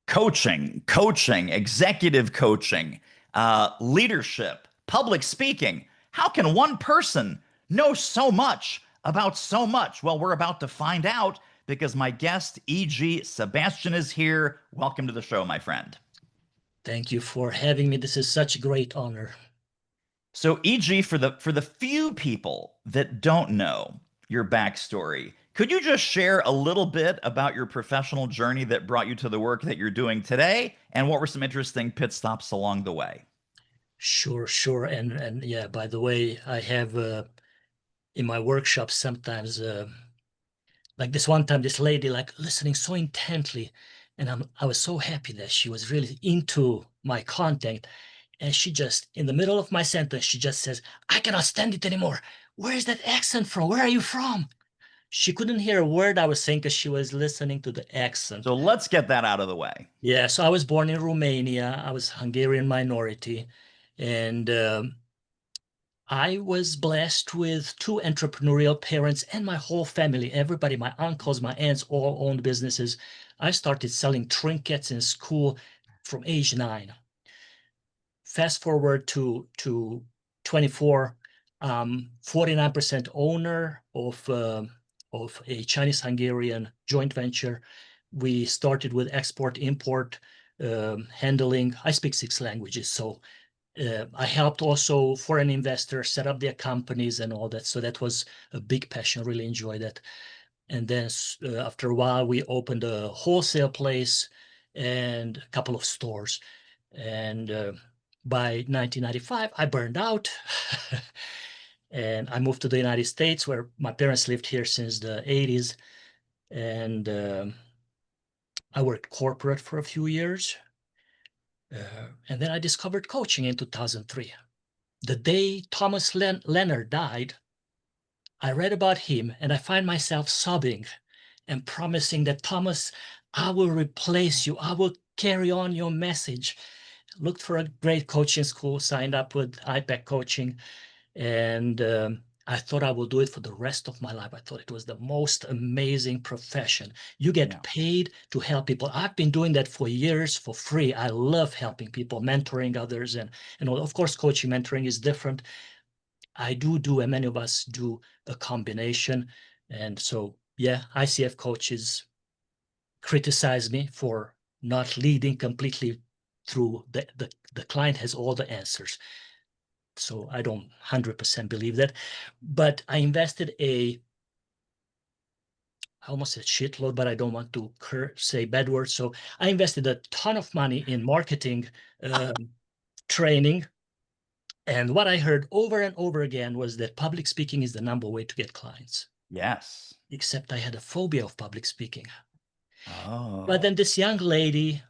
coaching, executive coaching, leadership, public speaking. How can one person know so much about so much? Well, we're about to find out because my guest, E.G. Sebastian, is here. Welcome to the show, my friend. Thank you for having me. This is such a great honor. So, E.G., for the few people that don't know your backstory, could you just share a little bit about your professional journey that brought you to the work that you're doing today, and what were some interesting pit stops along the way? Sure, sure. And yeah, by the way, I have in my workshops sometimes like this one time this lady like listening so intently, and I was so happy that she was really into my content, and she just in the middle of my sentence she just says, "I cannot stand it anymore. Where is that accent from? Where are you from?" She couldn't hear a word I was saying because she was listening to the accent. So let's get that out of the way. Yeah, so I was born in Romania. I was Hungarian minority, and I was blessed with two entrepreneurial parents and my whole family. Everybody, my uncles, my aunts, all owned businesses. I started selling trinkets in school from age 9. Fast forward to 24, 49% owner of a Chinese Hungarian joint venture. We started with export import handling. I speak 6 languages, so I helped also foreign investors set up their companies and all that. So that was a big passion. Really enjoyed that. And then after a while, we opened a wholesale place and a couple of stores. And by 1995, I burned out. And I moved to the United States, where my parents lived here since the 80s. And I worked corporate for a few years. And then I discovered coaching in 2003. The day Thomas Leonard died, I read about him and I find myself sobbing and promising that, Thomas, I will replace you. I will carry on your message. Looked for a great coaching school, signed up with IPAC coaching, and I thought I will do it for the rest of my life. I thought it was the most amazing profession. You get Yeah. paid to help people. I've been doing that for years for free. I love helping people, mentoring others, and of course, coaching mentoring is different. I do, and many of us do a combination. And so, yeah, ICF coaches criticize me for not leading completely through the client has all the answers. So I don't 100% believe that. But I invested I almost said shitload, but I don't want to say bad words. So I invested a ton of money in marketing training. And what I heard over and over again was that public speaking is the number way to get clients. Yes. Except I had a phobia of public speaking. But Oh, then this young lady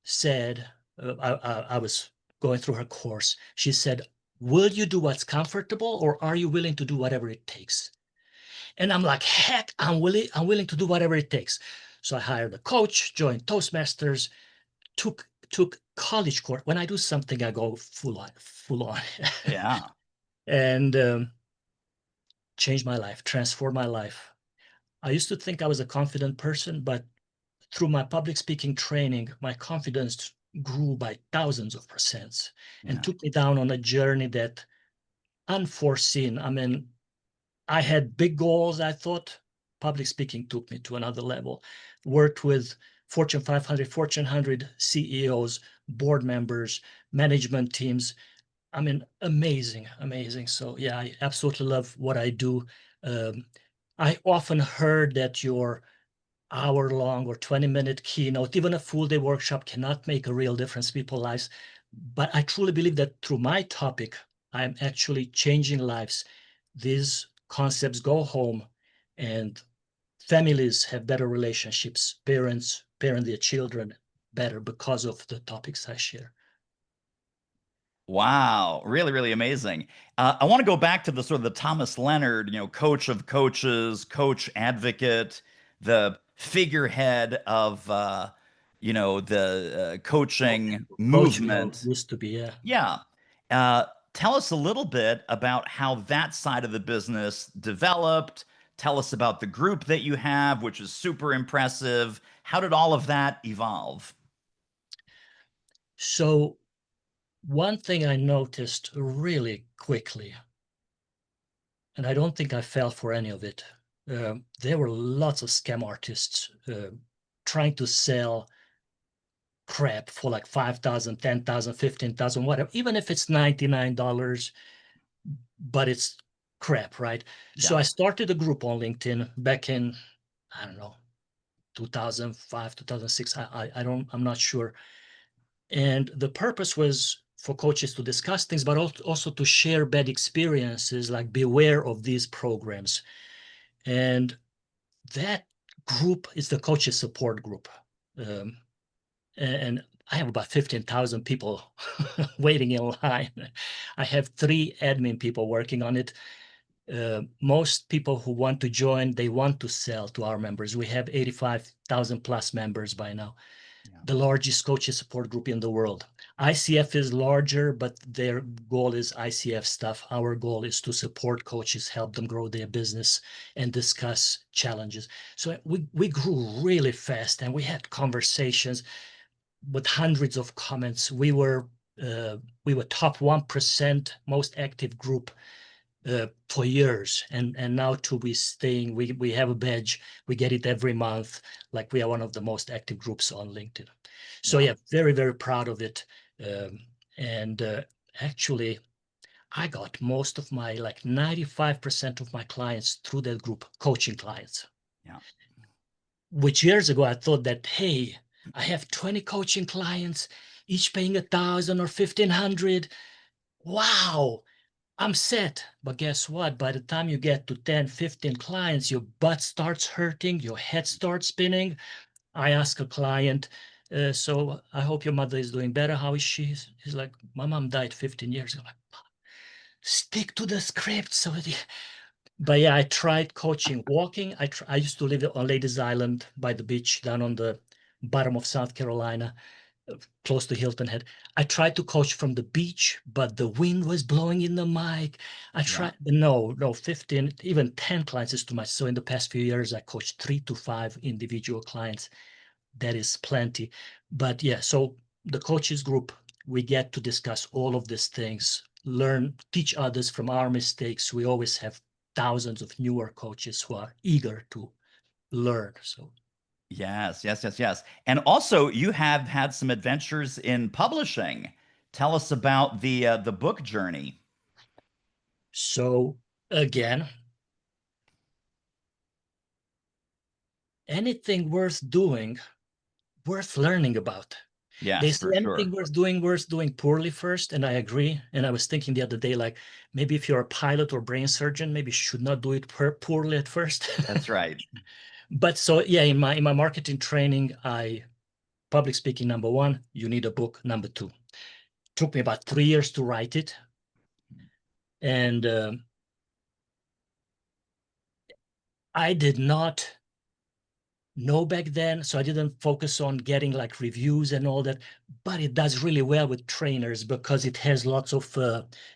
said, I was going through her course. She said, "Will you do what's comfortable, or are you willing to do whatever it takes?" And I'm like, heck, I'm willing to do whatever it takes. So I hired a coach, joined Toastmasters, took college course. When I do something, I go full on, yeah. and changed my life, transformed my life. I used to think I was a confident person, but through my public speaking training, my confidence grew by thousands of percents and Yeah. took me down on a journey that unforeseen. I mean, I had big goals. I thought public speaking took me to another level. Worked with Fortune 500, Fortune 100 CEOs, board members, management teams. I mean, amazing, amazing. So yeah, I absolutely love what I do. Um, I often heard that your hour-long or 20-minute keynote, even a full-day workshop cannot make a real difference in people's lives. But I truly believe that through my topic, I'm actually changing lives. These concepts go home and families have better relationships. Parents parent their children better because of the topics I share. Wow, really, really amazing. I want to go back to the sort of the Thomas Leonard, coach of coaches, coach advocate, the figurehead of, the coaching Coach world movement. used to be, yeah. Yeah. Uh, Tell us a little bit about how that side of the business developed. Tell us about the group that you have, which is super impressive. How did all of that evolve? So one thing I noticed really quickly, and I don't think I fell for any of it, there were lots of scam artists trying to sell crap for like 5,000, 10,000, 15,000, whatever, even if it's $99, but it's crap, right? So Yeah. I started a group on LinkedIn back in, I don't know, 2005, 2006. I'm not sure. And the purpose was for coaches to discuss things, but also to share bad experiences, like beware of these programs. And that group is the coaches support group. Um, and I have about 15,000 people waiting in line. I have 3 admin people working on it. Most people who want to join, they want to sell to our members. We have 85,000 plus members by now, Yeah. the largest coaches support group in the world. ICF is larger, but their goal is ICF stuff. Our goal is to support coaches, help them grow their business, and discuss challenges. So we grew really fast, and we had conversations with hundreds of comments. We were top 1% most active group for years, and now to be staying, we have a badge, we get it every month, like we are one of the most active groups on LinkedIn. So Yeah. yeah, very, very proud of it. And actually, I got most of my, like 95% of my clients through that group, coaching clients, Yeah. which years ago I thought that, hey, I have 20 coaching clients, each paying 1,000 or 1,500. Wow, I'm set. But guess what? By the time you get to 10, 15 clients, your butt starts hurting, your head starts spinning. I ask a client, so I hope your mother is doing better. How is she? He's like, my mom died 15 years ago. I'm like, stick to the script. But yeah, I tried coaching walking. I used to live on Ladies Island by the beach down on the bottom of South Carolina, close to Hilton Head. I tried to coach from the beach, but the wind was blowing in the mic. I Yeah. tried, no, 15, even 10 clients is too much. So in the past few years, I coached 3 to 5 individual clients. That is plenty. But yeah, so the coaches group, we get to discuss all of these things, learn, teach others from our mistakes. We always have thousands of newer coaches who are eager to learn. So Yes, yes, yes, yes. And also, you have had some adventures in publishing. Tell us about the book journey. so again, anything worth doing, worth learning about. They Yes, say for anything sure. worth doing poorly first, and I agree. And I was thinking the other day, like maybe if you're a pilot or brain surgeon, maybe you should not do it poorly at first. That's right. But so yeah, in my marketing training, I public speaking number one, you need a book. Number two, took me about 3 years to write it, and I did not know back then, so I didn't focus on getting like reviews and all that. But it does really well with trainers because it has lots of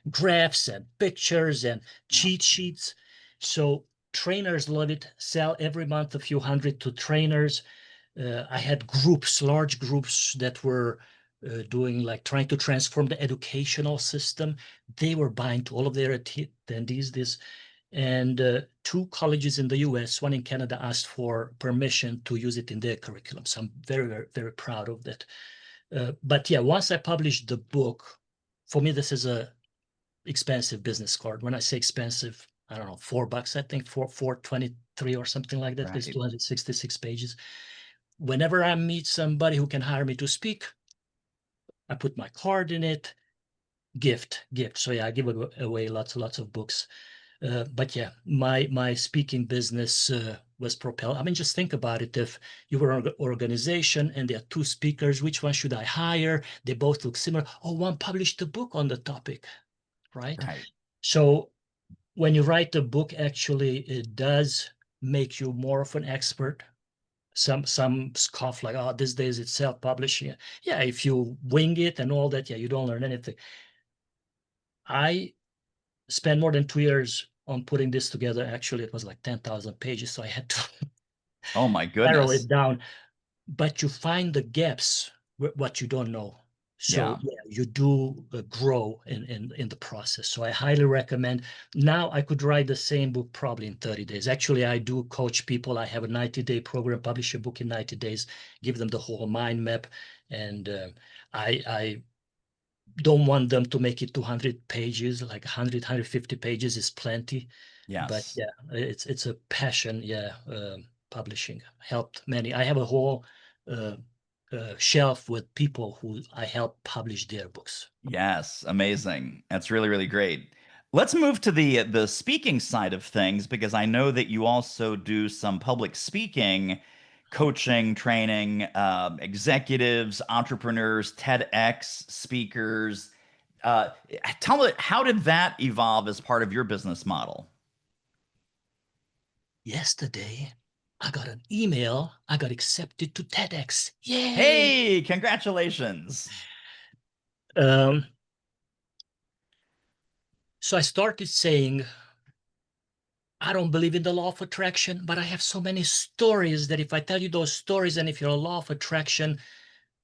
graphs and pictures and Yeah. cheat sheets. So trainers love it. Sell every month a few hundred to trainers. I had groups, large groups that were doing like trying to transform the educational system. They were buying to all of their attendees this. And 2 colleges in the US, one in Canada, asked for permission to use it in their curriculum. So I'm very, very, very proud of that. But yeah, once I published the book, for me, this is a expensive business card. When I say expensive, I don't know, $4, I think, 423 or something like that. It's Right. 266 pages. Whenever I meet somebody who can hire me to speak, I put my card in it. Gift. So yeah, I give away lots of books. But yeah, my speaking business was propelled. I mean, just think about it. If you were an organization and there are 2 speakers, which one should I hire? They both look similar. Oh, one published a book on the topic, right? Right. So when you write a book, actually, it does make you more of an expert. Some scoff like, oh, these days it's self-publishing. Yeah, if you wing it and all that, yeah, you don't learn anything. I spent more than 2 years on putting this together. Actually, it was like 10,000 pages, so I had to Oh my narrow goodness. it down. But you find the gaps, what you don't know. So Yeah. yeah, you do grow in the process. So I highly recommend. Now I could write the same book probably in 30 days. Actually, I do coach people. I have a 90-day program, publish a book in 90 days, give them the whole mind map. And I don't want them to make it 200 pages, like 100, 150 pages is plenty. But Yes. yeah, it's a passion. Yeah, publishing helped many. I have a whole uh, shelf with people who I help publish their books. Yes, amazing. That's really, really great. Let's move to the speaking side of things because I know that you also do some public speaking, coaching, training, executives, entrepreneurs, TEDx speakers. Uh, Tell me, how did that evolve as part of your business model? Yesterday, I got an email. I got accepted to TEDx. Yay! Hey, congratulations. Um, so I started saying, I don't believe in the law of attraction, but I have so many stories that if I tell you those stories, and if you're a law of attraction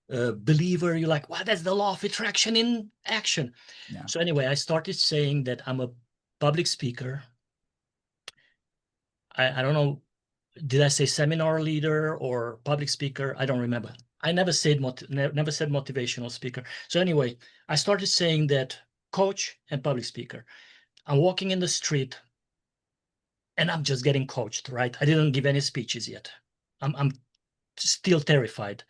believer, you're like, wow, that's the law of attraction in action. Yeah, So anyway, I started saying that I'm a public speaker. I don't know, did I say seminar leader or public speaker? I don't remember. I never said never said motivational speaker. So anyway, I started saying that coach and public speaker. I'm walking in the street and I'm just getting coached, right? I didn't give any speeches yet. I'm still terrified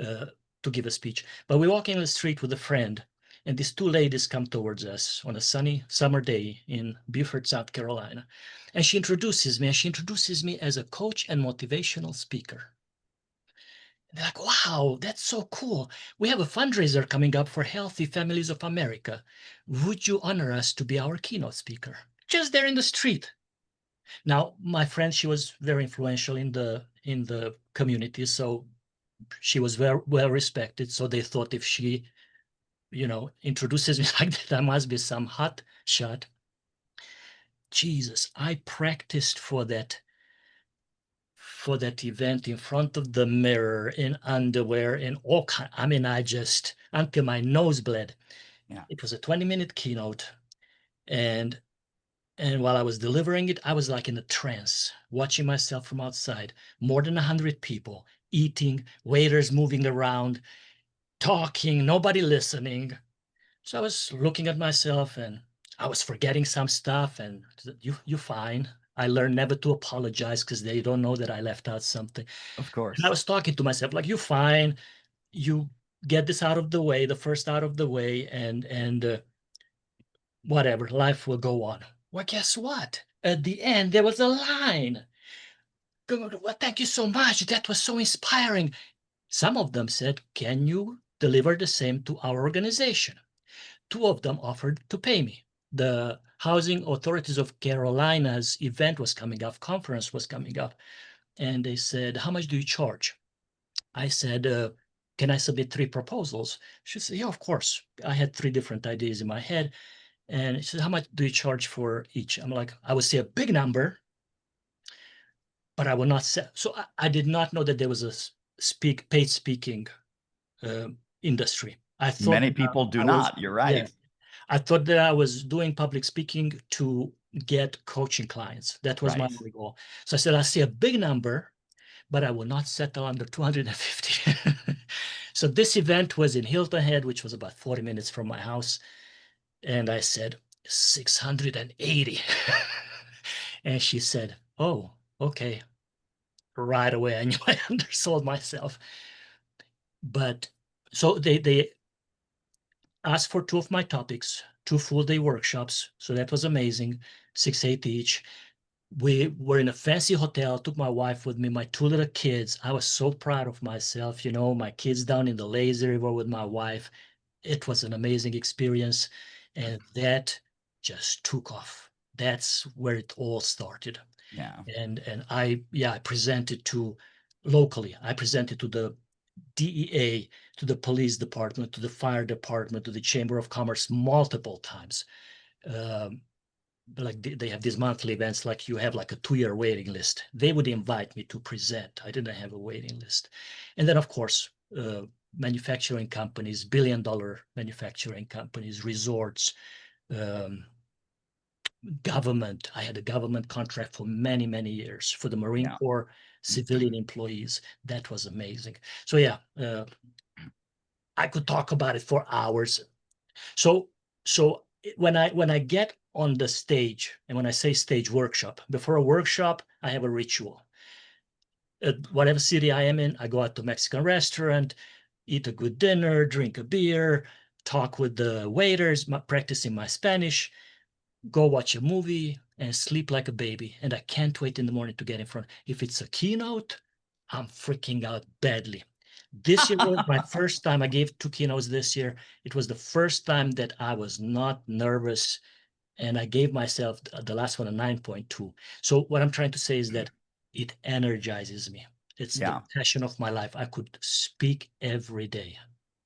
uh, to give a speech. But we're walking in the street with a friend, and these two ladies come towards us on a sunny summer day in Beaufort, South Carolina. And she introduces me as a coach and motivational speaker. They're like, wow, that's so cool. We have a fundraiser coming up for Healthy Families of America. Would you honor us to be our keynote speaker? Just there in the street. Now, my friend, she was very influential in the community, so she was very well respected. So they thought if she, introduces me like that, I must be some hot shot. Jesus, I practiced for that event in front of the mirror in underwear in all kind. I mean, I just until my nose bled. yeah. It was a 20-minute keynote, and while I was delivering it, I was like in a trance, watching myself from outside. More than 100 people eating, waiters moving around, talking, nobody listening. So I was looking at myself and I was forgetting some stuff. And you fine. I learned never to apologize because they don't know that I left out something. Of And I course. was talking to myself like, you fine. You get this out of the way, the first out of the way, and whatever, life will go on. Well, guess what? At the end, there was a line. Well, thank you so much. That was so inspiring. Some of them said, can you deliver the same to our organization? Two of them offered to pay me. The Housing Authorities of Carolina's event was coming up, conference was coming up, and they said, how much do you charge? I said, can I submit 3 proposals? She said, yeah, of course. I had 3 different ideas in my head. And she said, how much do you charge for each? I'm like, I would say a big number, but I will not say. So I did not know that there was a paid speaking uh, industry. I thought Many that people do I was, not. You're yeah, right. I thought that I was doing public speaking to get coaching clients. That was my Right. only goal. So I said, I see a big number, but I will not settle under 250. So this event was in Hilton Head, which was about 40 minutes from my house. And I said, 680. And she said, oh, okay. Right away, I knew I undersold myself. But so they asked for 2 of my topics, 2 full-day workshops. So that was amazing, 680 each. We were in a fancy hotel, took my wife with me, my 2 little kids. I was so proud of myself, my kids down in the lazy river with my wife. It was an amazing experience. And that just took off. That's where it all started. Yeah. And I presented to locally. I presented to the DEA, to the police department, to the fire department, to the Chamber of Commerce multiple times. Um, like they have these monthly events, like you have like a 2-year waiting list. They would invite me to present. I didn't have a waiting list. And then, of course, manufacturing companies, billion-dollar manufacturing companies, resorts, um, government. I had a government contract for many, many years for the Marine Yeah. Corps civilian employees. That was amazing. So yeah, I could talk about it for hours. So when I get on the stage, and when I say stage workshop, before a workshop, I have a ritual. At whatever city I am in, I go out to a Mexican restaurant, eat a good dinner, drink a beer, talk with the waiters, practicing my Spanish, go watch a movie, and sleep like a baby. And I can't wait in the morning to get in front. If it's a keynote, I'm freaking out badly. This year was my first time. I gave 2 keynotes this year. It was the first time that I was not nervous, and I gave myself the last one a 9.2. So what I'm trying to say is that it energizes me. It's the Yeah. passion of my life. I could speak every day.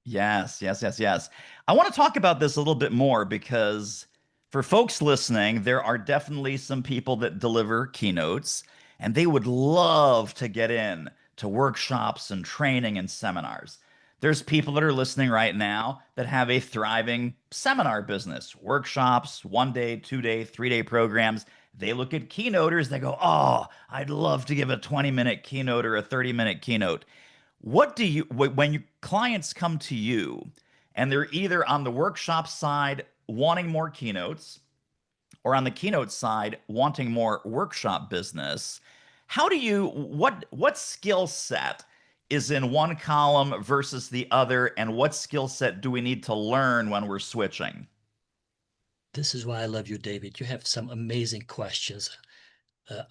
Yes, yes, yes, yes. I want to talk about this a little bit more because for folks listening, there are definitely some people that deliver keynotes and they would love to get in to workshops and training and seminars. There's people that are listening right now that have a thriving seminar business, workshops, 1 day, 2 day, 3 day programs. They look at keynoters, they go, "Oh, I'd love to give a 20-minute keynote or a 30-minute keynote." What do you, when your clients come to you and they're either on the workshop side wanting more keynotes or on the keynote side wanting more workshop business, how do you, what skill set is in one column versus the other, and what skill set do we need to learn when we're switching? This is why I love you, David. You have some amazing questions.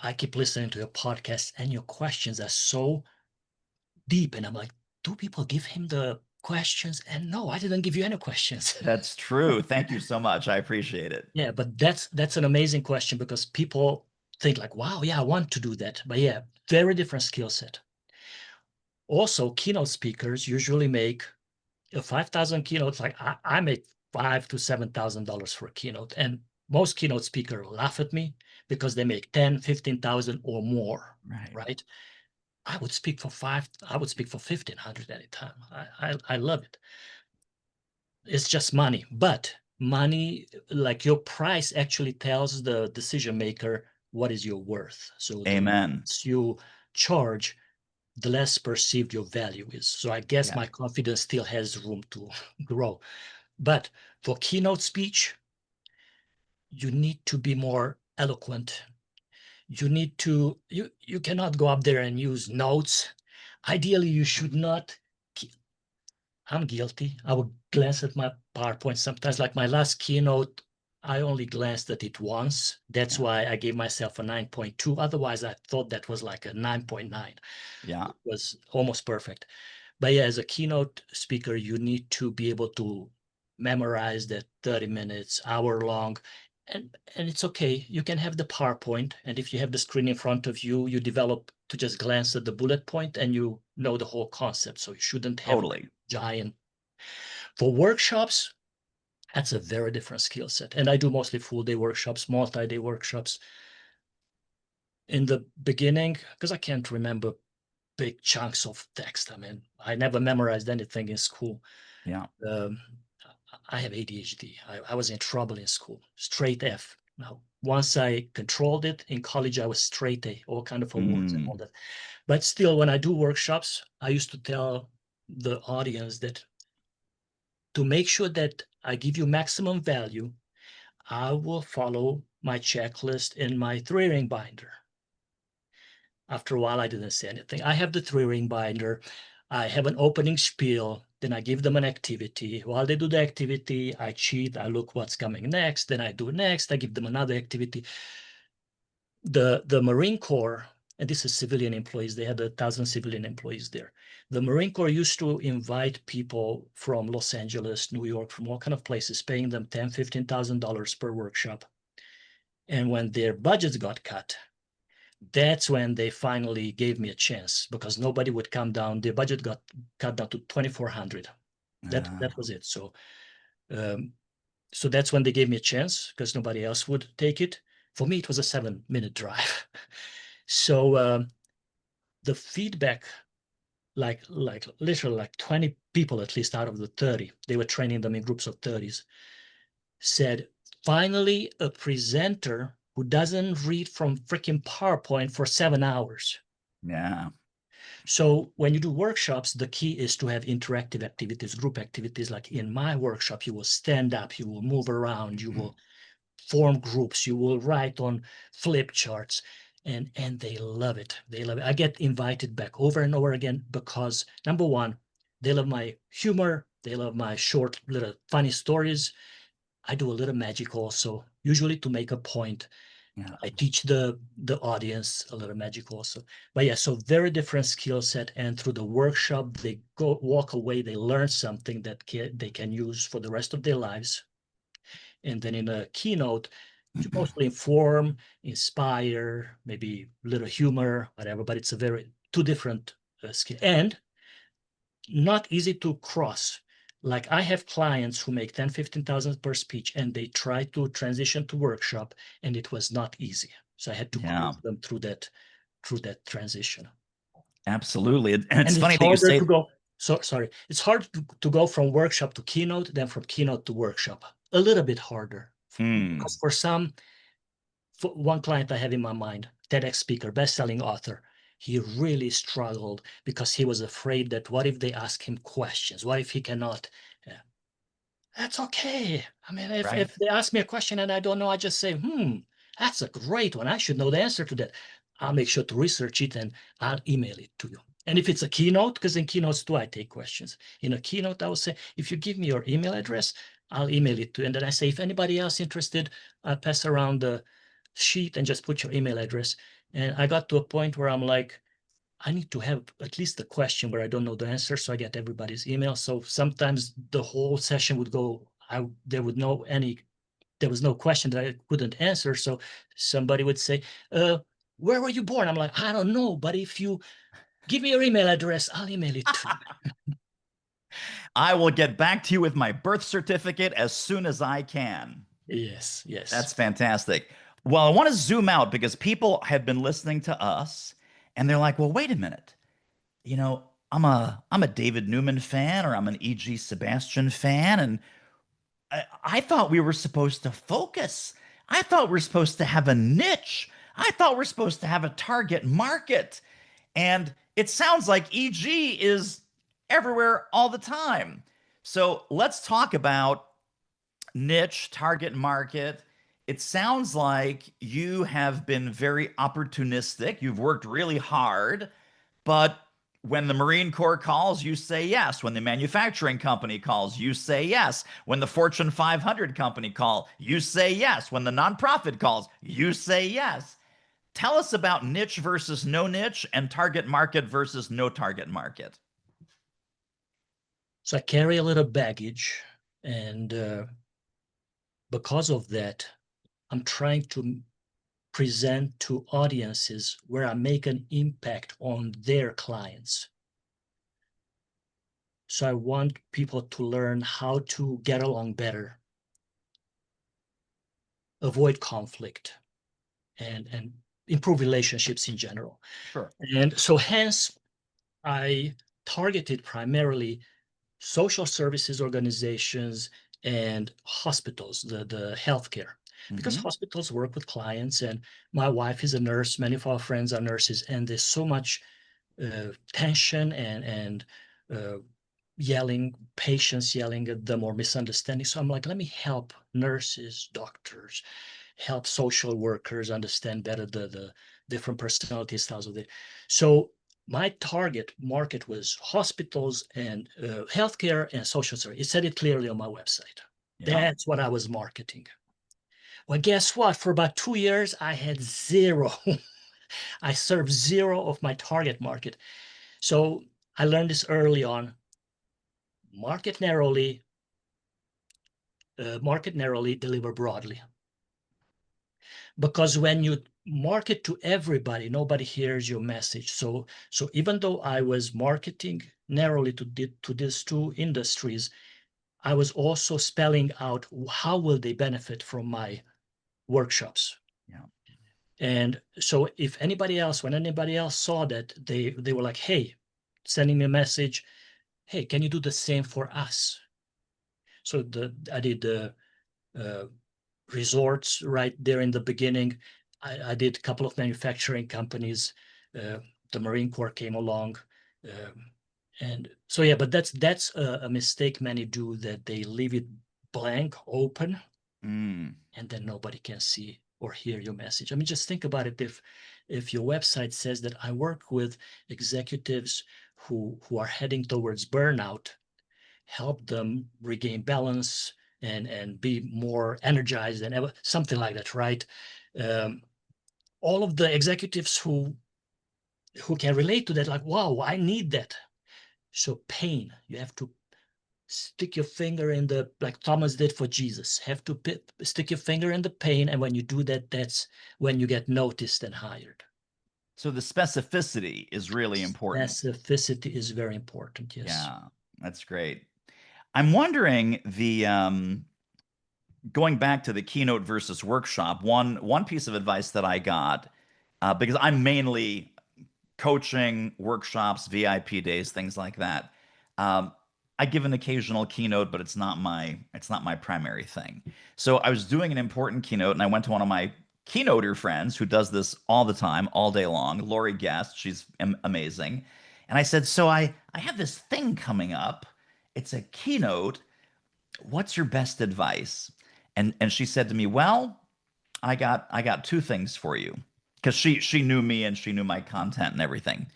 I keep listening to your podcast, and your questions are so deep. And I'm like, do people give him the questions? And no, I didn't give you any questions. That's true. Thank you so much. I appreciate it. Yeah, but that's an amazing question because people think like, wow, yeah, I want to do that. But yeah, very different skill set. Also, keynote speakers usually make a 5,000 keynotes. Like I make five to $7,000 for a keynote, and most keynote speakers laugh at me because they make 10, 15,000 or more, Right. right? I would speak for 1,500 at a time. I love it. It's just money, but money, like your price actually tells the decision maker what is your worth. So the Amen. less you charge, the less perceived your value is. So I guess Yeah. my confidence still has room to grow. But for keynote speech, you need to be more eloquent. You cannot go up there and use notes. Ideally, you should not. I'm guilty. I would glance at my PowerPoint sometimes. Like my last keynote, I only glanced at it once. That's Yeah. why I gave myself a 9.2. Otherwise, I thought that was like a 9.9. Yeah. It was almost perfect. But yeah, as a keynote speaker, you need to be able to memorize that 30 minutes, hour long. And it's okay. You can have the PowerPoint. And if you have the screen in front of you, you develop to just glance at the bullet point and you know the whole concept. So you shouldn't have like Totally. giant. For workshops, that's a very different skill set. And I do mostly full day workshops, multi-day workshops. In the beginning, because I can't remember big chunks of text. I mean, I never memorized anything in school. Yeah. Um, I have ADHD. I was in trouble in school, straight F. Now, once I controlled it in college, I was straight A, all kind of awards and all Mm. that. But still, when I do workshops, I used to tell the audience that to make sure that I give you maximum value, I will follow my checklist in my 3-ring binder. After a while, I didn't say anything. I have the 3-ring binder. I have an opening spiel. Then I give them an activity. While they do the activity, I cheat. I look what's coming next. Then I do next. I give them another activity. The Marine Corps, and this is civilian employees, they had 1,000 civilian employees there. The Marine Corps used to invite people from Los Angeles, New York, from all kind of places, paying them $10,000, $15,000 per workshop. And when their budgets got cut, that's when they finally gave me a chance because nobody would come down. The budget got cut down to 2,400. That was it. Um, so that's when they gave me a chance because nobody else would take it. For me, it was a 7-minute drive. So the feedback like literally like 20 people at least out of the 30. They were training them in groups of 30s. Said, finally, a presenter who doesn't read from freaking PowerPoint for 7 hours. Yeah. So when you do workshops, the key is to have interactive activities, group activities. Like in my workshop, you will stand up, you will move around, you will form groups, you will write on flip charts, and they love it. They love it. I get invited back over and over again because number one, they love my humor, they love my short little funny stories. I do a little magic also, usually to make a point. Yeah. I teach the audience a little magic also. But yeah, so very different skill set. And through the workshop, they go walk away, they learn something that they can use for the rest of their lives. And then in a keynote, to mostly inform, inspire, maybe a little humor, whatever. But it's a very two different skill and not easy to cross. Like I have clients who make 10, 15,000 per speech and they try to transition to workshop and it was not easy. So I had to Yeah. coach them through that transition. Absolutely. And it's And it's funny that you harder to say, go. So sorry, it's hard to go from workshop to keynote than from keynote to workshop. A little bit harder hmm, because for one client I have in my mind, TEDx speaker, best-selling author, he really struggled because he was afraid that what if they ask him questions? What if he cannot? Yeah, that's okay. I mean, right? if they ask me a question and I don't know, I just say, that's a great one. I should know the answer to that. I'll make sure to research it and I'll email it to you. And if it's a keynote, because in keynotes too, I take questions. In a keynote, I will say, if you give me your email address, I'll email it to you. And then I say, if anybody else interested, I'll pass around the sheet and just put your email address. And I got to a point where I'm like, I need to have at least a question where I don't know the answer, so I get everybody's email. So sometimes the whole session would go, there was no question that I couldn't answer. So somebody would say, where were you born? I'm like, I don't know, but if you give me your email address, I'll email it to you. I will get back to you with my birth certificate as soon as I can. Yes, yes. That's fantastic. Well, I want to zoom out because people have been listening to us and they're like, well, wait a minute. I'm a David Newman fan or I'm an E.G. Sebastian fan, and I thought we were supposed to focus. I thought we're supposed to have a niche. I thought we're supposed to have a target market. And it sounds like EG is everywhere all the time. So let's talk about niche, target market. It sounds like you have been very opportunistic. You've worked really hard, but when the Marine Corps calls, you say yes. When the manufacturing company calls, you say yes. When the Fortune 500 company call, you say yes. When the nonprofit calls, you say yes. Tell us about niche versus no niche and target market versus no target market. So I carry a little baggage, and because of that, I'm trying to present to audiences where I make an impact on their clients. So I want people to learn how to get along better, avoid conflict, and improve relationships in general. Sure. And so hence I targeted primarily social services organizations and hospitals, the healthcare, because Hmm. hospitals work with clients, and my wife is a nurse. Many of our friends are nurses, and there's so much tension and uh, yelling, patients yelling at them or misunderstanding. So I'm like, let me help nurses, doctors, help social workers understand better the different personality styles of it. So my target market was hospitals and healthcare and social service. It said it clearly on my website. Yeah. That's what I was marketing. Well, guess what? For about 2 years, I had zero. I served zero of my target market. So I learned this early on. Market narrowly, deliver broadly. Because when you market to everybody, nobody hears your message. So even though I was marketing narrowly to these two industries, I was also spelling out how will they benefit from my workshops. Yeah. And so when anybody else saw that, they were like, hey, sending me a message, hey, can you do the same for us? So I did the resorts right there in the beginning. I did a couple of manufacturing companies. The Marine Corps came along. And so, yeah, but that's a mistake many do, that they leave it blank, open, Mm. and then nobody can see or hear your message. I mean, just think about it. If your website says that I work with executives who are heading towards burnout, help them regain balance and be more energized than ever, something like that, right? All of the executives who can relate to that, like, wow, I need that. So pain, you have to stick your finger in the, like Thomas did for Jesus, have to stick your finger in the pain. And when you do that, that's when you get noticed and hired. So the specificity is really important. Specificity is very important. Yes. Yeah, that's great. I'm wondering going back to the keynote versus workshop, one piece of advice that I got, because I'm mainly coaching, workshops, VIP days, things like that. Um, I give an occasional keynote, but it's not my primary thing. So I was doing an important keynote, and I went to one of my keynoter friends who does this all the time, all day long, Lori Guest. She's amazing. And I said, so I have this thing coming up. It's a keynote. What's your best advice? And she said to me, well, I got two things for you, because she knew me and she knew my content and everything.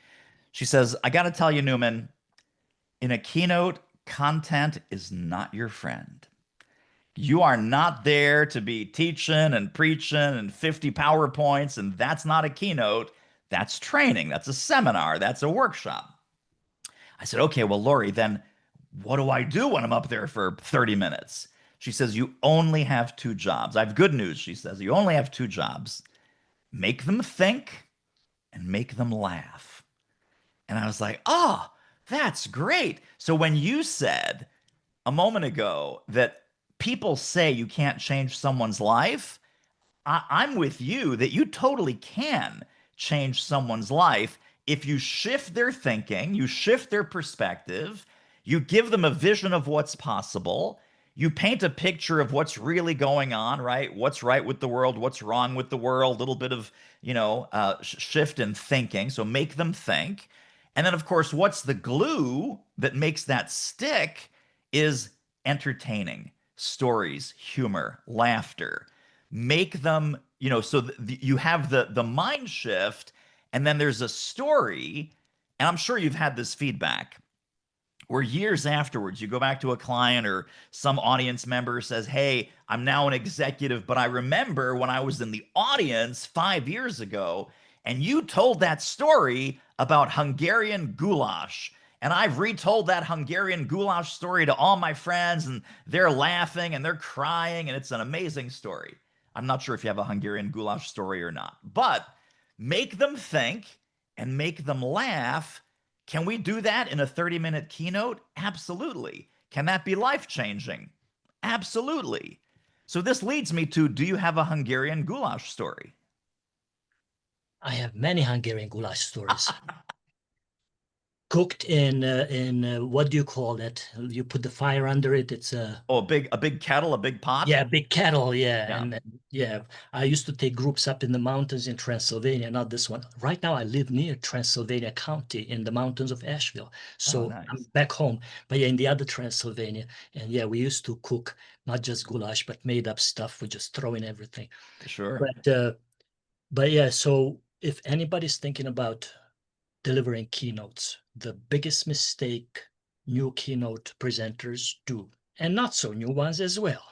She says, I got to tell you, Newman, in a keynote, content is not your friend. You are not there to be teaching and preaching and 50 PowerPoints, and that's not a keynote. That's training. That's a seminar. That's a workshop. I said, okay, well, Lori, then what do I do when I'm up there for 30 minutes? She says, you only have two jobs. I have good news, she says. You only have two jobs. Make them think and make them laugh. And I was like, oh, that's great. So when you said a moment ago that people say you can't change someone's life, I'm with you that you totally can change someone's life if you shift their thinking, you shift their perspective, you give them a vision of what's possible, you paint a picture of what's really going on, right? What's right with the world, what's wrong with the world, a little bit of, shift in thinking. So make them think. And then, of course, what's the glue that makes that stick is entertaining stories, humor, laughter. Make them, so you have the mind shift, and then there's a story. And I'm sure you've had this feedback where years afterwards you go back to a client or some audience member says, hey, I'm now an executive, but I remember when I was in the audience 5 years ago and you told that story about Hungarian goulash. And I've retold that Hungarian goulash story to all my friends, and they're laughing and they're crying, and it's an amazing story. I'm not sure if you have a Hungarian goulash story or not, but make them think and make them laugh. Can we do that in a 30-minute keynote? Absolutely. Can that be life changing? Absolutely. So this leads me to, do you have a Hungarian goulash story? I have many Hungarian goulash stories. Cooked in what do you call that? You put the fire under it. It's a Oh, a big kettle, a big pot? Yeah, big cattle. Yeah, Yeah. and yeah, I used to take groups up in the mountains in Transylvania. Not this one. Right now, I live near Transylvania County in the mountains of Asheville, Oh, so I'm nice. back home. But yeah, in the other Transylvania, and yeah, we used to cook not just goulash, but made up stuff. We just throw in everything. Sure. But yeah, so if anybody's thinking about delivering keynotes, the biggest mistake new keynote presenters do, and not so new ones as well.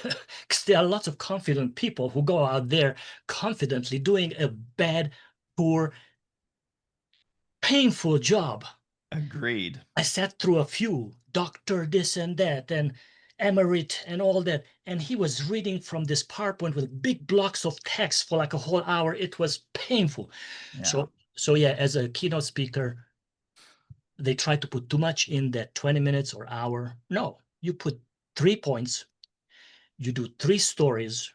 Because there are lots of confident people who go out there confidently doing a bad, poor, painful job. Agreed. I sat through a few, doctor this and that, and emerit and all that. And he was reading from this PowerPoint with big blocks of text for like a whole hour. It was painful. Yeah. So yeah, as a keynote speaker, they try to put too much in that 20 minutes or hour. No, you put 3 points, you do 3 stories,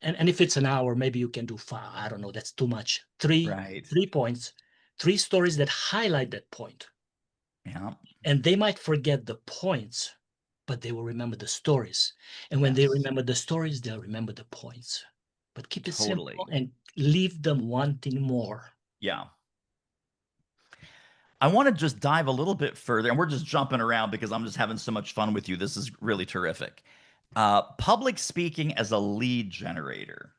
and if it's an hour, maybe you can do 5. I don't know, that's too much. Three Right. 3 points, 3 stories that highlight that point. Yeah. And they might forget the points, but they will remember the stories. And when they Yes. remember the stories, they'll remember the points. But keep it simple Totally. and leave them wanting more. Yeah. I want to just dive a little bit further, and we're just jumping around because I'm just having so much fun with you. This is really terrific. Public speaking as a lead generator.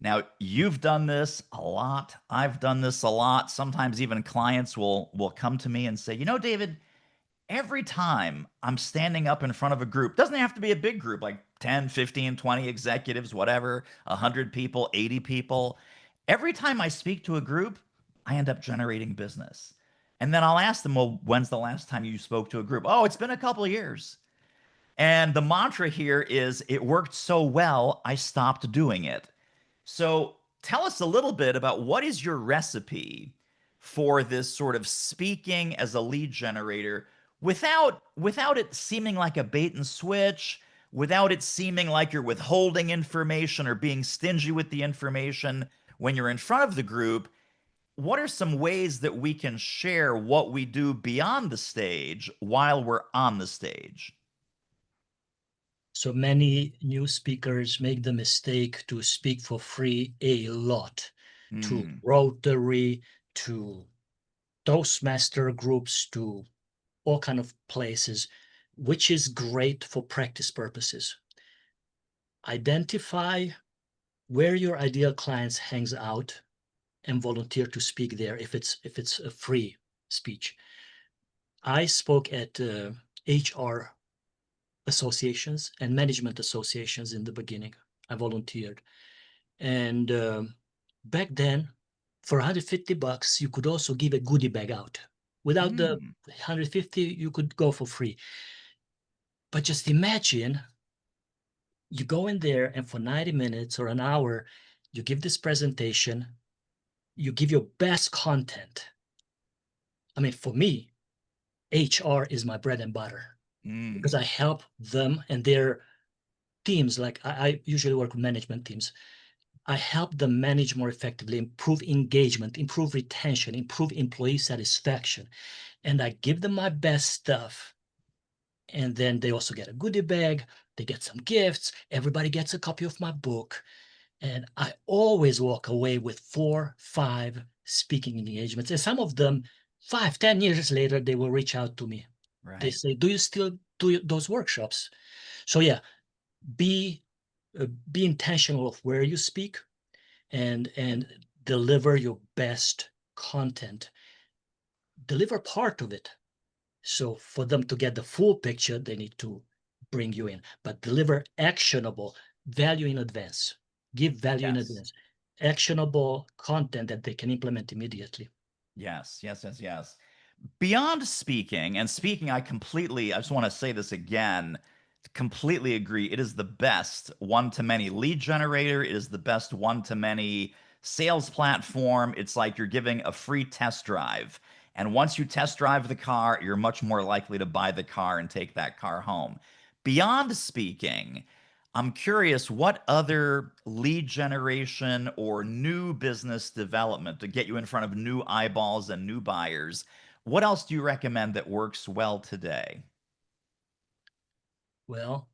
Now, you've done this a lot. I've done this a lot. Sometimes even clients will come to me and say, "You know, David, every time I'm standing up in front of a group, doesn't have to be a big group like 10, 15, 20 executives, whatever, 100 people, 80 people. Every time I speak to a group, I end up generating business." And then I'll ask them, "Well, when's the last time you spoke to a group?" "Oh, it's been a couple of years." And the mantra here is, "It worked so well, I stopped doing it." So tell us a little bit about what is your recipe for this sort of speaking as a lead generator without it seeming like a bait and switch, without it seeming like you're withholding information or being stingy with the information when you're in front of the group. What are some ways that we can share what we do beyond the stage while we're on the stage? So many new speakers make the mistake to speak for free a lot to Hmm. Rotary, to Toastmaster groups, to all kind of places, which is great for practice purposes. Identify where your ideal clients hangs out and volunteer to speak there if it's a free speech. I spoke at HR associations and management associations in the beginning. I volunteered. And back then, for $150, you could also give a goodie bag out. Without the Hmm. 150, you could go for free. But just imagine you go in there and for 90 minutes or an hour, you give this presentation, you give your best content. I mean, for me, HR is my bread and butter because Hmm. I help them and their teams. Like I usually work with management teams. I help them manage more effectively, improve engagement, improve retention, improve employee satisfaction. And I give them my best stuff. And then they also get a goodie bag. They get some gifts. Everybody gets a copy of my book. And I always walk away with 4, 5 speaking engagements. And some of them, 5, 10 years later, they will reach out to me. They Right. say, "Do you still do those workshops?" So yeah, be be intentional of where you speak and deliver your best content. Deliver part of it. So for them to get the full picture, they need to bring you in, but deliver actionable value in advance. Give value in Yes. advance. Actionable content that they can implement immediately. Yes. Yes. Yes. Yes. Beyond speaking, and speaking, I just want to say this again, completely agree. It is the best one to many lead generator. It is the best one to many sales platform. It's like you're giving a free test drive. And once you test drive the car, you're much more likely to buy the car and take that car home. Beyond speaking, I'm curious what other lead generation or new business development to get you in front of new eyeballs and new buyers. What else do you recommend that works well today? Well,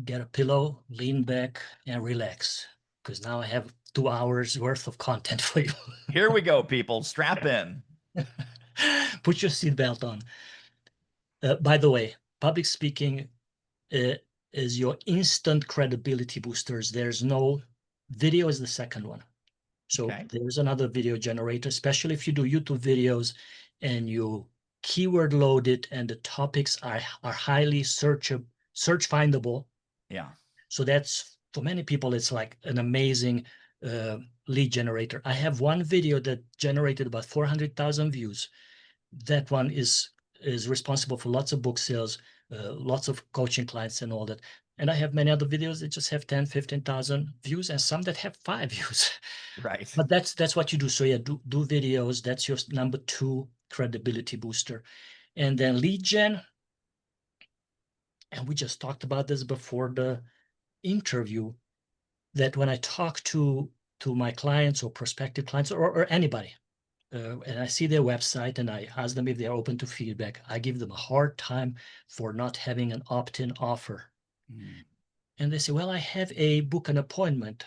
get a pillow, lean back, and relax. Because now I have 2 hours worth of content for you. Here we go, people. Strap in. Put your seatbelt on. By the way, public speaking uh, is your instant credibility boosters. There's no video is the second one. So Okay. there's another video generator, especially if you do YouTube videos and you keyword load it and the topics are highly search findable. Yeah. So that's for many people, it's like an amazing lead generator. I have one video that generated about 400,000 views. That one is responsible for lots of book sales, lots of coaching clients and all that. And I have many other videos that just have 10, 15,000 views and some that have 5 views. Right. But that's what you do. So yeah, do videos. That's your number 2 credibility booster. And then lead gen, and we just talked about this before the interview, that when I talk to my clients or prospective clients or anybody, and I see their website and I ask them if they're open to feedback, I give them a hard time for not having an opt-in offer. Mm. And they say, well, I have a book an appointment.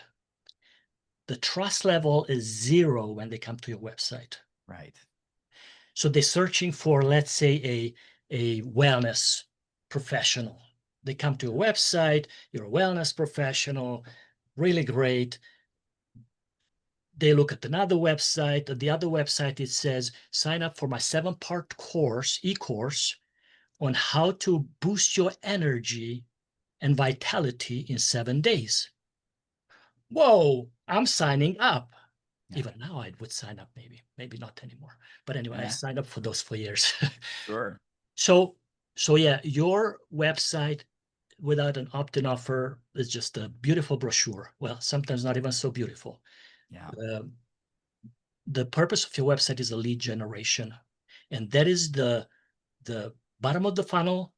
The trust level is 0 when they come to your website. Right. So they're searching for, let's say, a wellness professional. They come to your website, you're a wellness professional, really great. They look at another website. At the other website, it says, sign up for my 7-part course, e-course, on how to boost your energy and vitality in 7 days. Whoa, I'm signing up. Yeah. Even now, I would sign up, maybe not anymore. But anyway, I signed up for those for years. Sure. So yeah, your website without an opt-in offer is just a beautiful brochure. Well, sometimes not even so beautiful. Yeah. Uh, the purpose of your website is a lead generation, and that is the bottom of the funnel,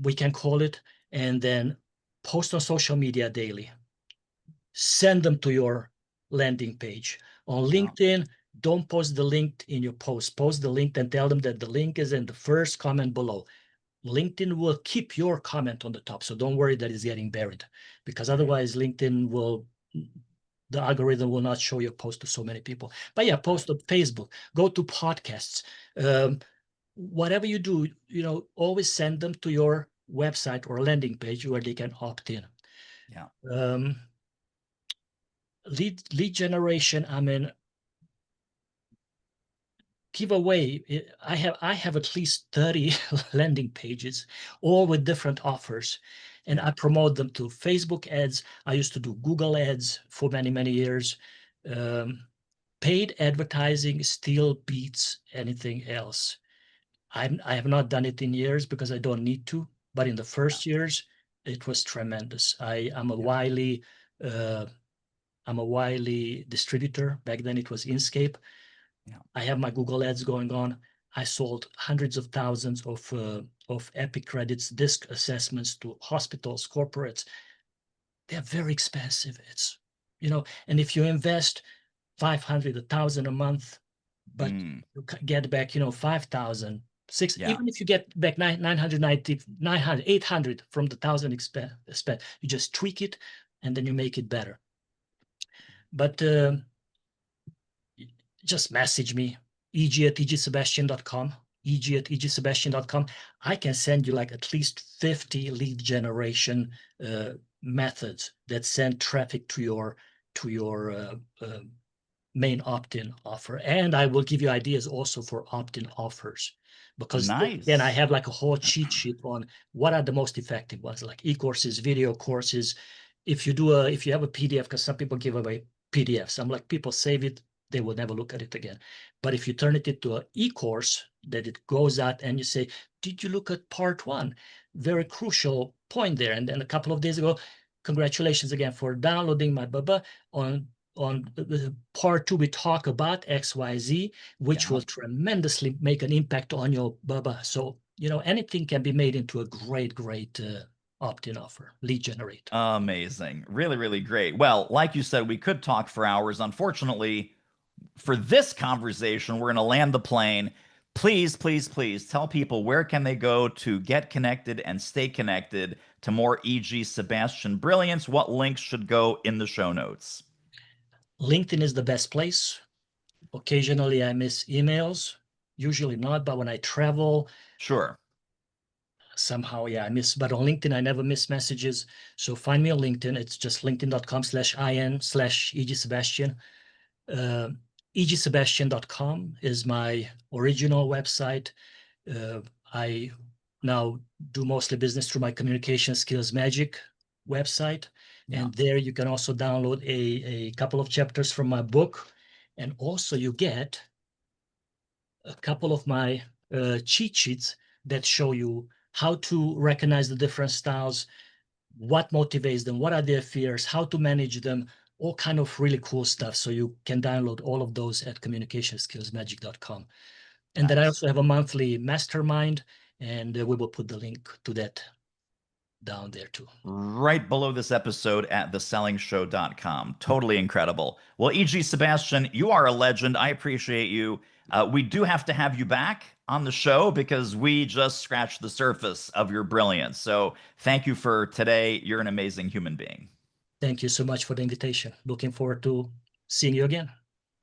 we can call it, and then post on social media daily. Send them to your landing page. On Yeah. LinkedIn, don't post the link in your post. Post the link and tell them that the link is in the first comment below. LinkedIn will keep your comment on the top, so don't worry that it's getting buried, because Right. otherwise LinkedIn will, the algorithm will not show your post to so many people. But yeah, post on Facebook, go to podcasts. Whatever you do, always send them to your website or landing page where they can opt in. Yeah. Um, lead generation, I mean, give away. I have at least 30 landing pages, all with different offers, and I Yeah. promote them to Facebook ads. I used to do Google ads for many years. Um, Paid advertising still beats anything else. I have not done it in years because I don't need to, but in the Yeah. first years, it was tremendous. I'm a Yeah. wily uh, I'm a wily distributor. Back then it was Inkscape. Yeah. I have my Google ads going on. I sold hundreds of thousands of Epic credits, disc assessments to hospitals, corporates. They're very expensive. And if you invest 500, 1,000 a month, but Mm. you get back, 5,000, Yeah. even if you get back 990, 900, 800 from the 1,000 spent, you just tweak it and then you make it better. But just message me, eg@egsebastian.com, eg@egsebastian.com. I can send you like at least 50 lead generation methods that send traffic to your main opt-in offer. And I will give you ideas also for opt-in offers. Because then I Nice. have like a whole cheat sheet on what are the most effective ones, like e-courses, video courses. If you have a PDF, because some people give away PDFs, I'm like, people save it, they will never look at it again. But if you turn it into an e-course, that it goes out and you say, did you look at part 1? Very crucial point there. And then a couple of days ago, congratulations again for downloading my Baba. On part 2, we talk about XYZ, which Yeah. will tremendously make an impact on your Baba. So, anything can be made into a great opt-in offer, lead generator. Amazing. Really, really great. Well, like you said, we could talk for hours. Unfortunately, for this conversation, we're going to land the plane. Please, please, please tell people where can they go to get connected and stay connected to more E.G. Sebastian brilliance. What links should go in the show notes? LinkedIn is the best place. Occasionally I miss emails, usually not, but when I travel, Sure. somehow, yeah, I miss. But on LinkedIn, I never miss messages. So find me on LinkedIn. It's just linkedin.com/in/EG Sebastian. Uh, egsebastian.com is my original website. I now do mostly business through my communication skills magic website. Yeah. And there you can also download a couple of chapters from my book. And also you get a couple of my cheat sheets that show you how to recognize the different styles, what motivates them, what are their fears, how to manage them, all kind of really cool stuff. So you can download all of those at communicationskillsmagic.com. And then I Nice. also have a monthly mastermind, and we will put the link to that down there too. Right below this episode at thesellingshow.com. Totally incredible. Well, E.G. Sebastian, you are a legend. I appreciate you. We do have to have you back on the show because we just scratched the surface of your brilliance. So thank you for today. You're an amazing human being. Thank you so much for the invitation. Looking forward to seeing you again.